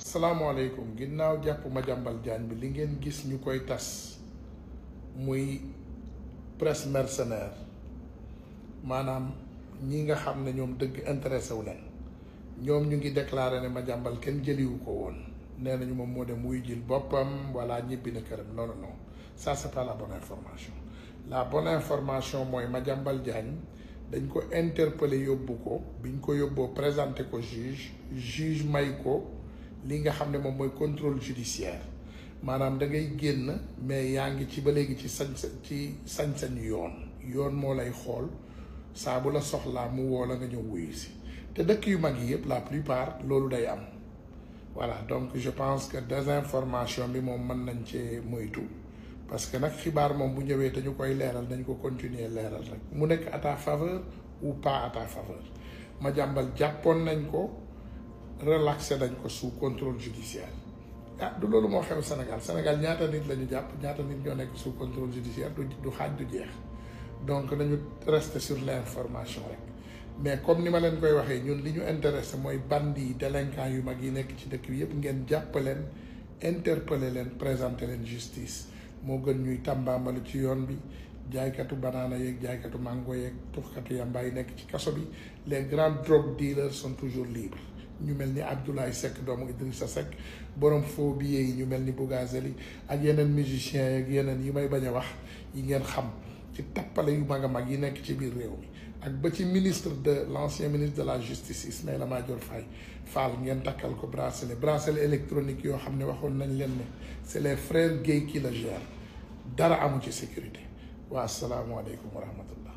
asalaamaaleykum ginnaaw jàpp Madiambal Diagne bi li ngeen gis ñu koy tas muy presse mercenaire maanaam ñi nga xam ne ñoom dëgg intéressé wu leen ñoom ñu ngi déclaré ne Madiambal kenn jëliwu ko woon nee nañu moom moo dem wuy jil boppam wala ñibbi na këram non non ça c'est pas la bonne information. La bonne information mooy Madiambal Diagne dañ ko interpellé yóbbu ko biñ ko yóbboo présenté ko juge may ko li nga xam ne moom mooy contrôle judiciaire maanaam da ngay génn mais yaa ngi ci ba léegi ci sañ-sañu yoon moo lay xool saa bu la soxlaa mu woo la nga ñëw wuyu si te dëkk yu mag yi yëpp la plupart loolu day am voilà donc je pense que désinformation bi moom mën nañ cee moytu parce que nag xibaar moom bu ñëwee te ñu koy leeral dañ ko continuer leeral rek mu nekk à ta faveur ou pas à ta faveur Madiambal jàppoon nañ ko relaxé nañ ko sous contrôle judiciaire ah du loolu moo xew Sénégal ñaata nit la ñu jàpp ñaata nit ñoo nekk sous contrôle judiciaire du xaaj du jeex donc nañu rester sur l'information rek mais comme ni ma leen koy waxee ñun li ñu intéressé mooy bandi yi délinquants yu mag yi nekk ci dëkk bi yëpp ngeen jàpp leen interpeller leen présenter leen justice moo gën ñuy tàmbaambalu ci yoon bi jaaykatu banaana yeeg jaaykatu mango yeeg tuxkatu yamba yi nekk ci kaso bi les grands drogue dealers sont toujours libres ñu mel ni Abdoulaye Seck doomu Idrissa Seck borom faux billets yi ñu mel ni Bougazeli ak yeneen musiciens yeeg yeneen yi may bañ a wax yi ngeen xam ci tappale yu mag a mag yi nekk ci biir réew mi ak ba ci l'ancien ministre de la justice Ismaïla Madior Fall ngeen takkal ko bracelet électronique yoo xam ne waxoon nañ leen ne c'est les frères Guèye qui le gèrent dara amu ci sécurité wa asalaamaaleykum wa rahmatullah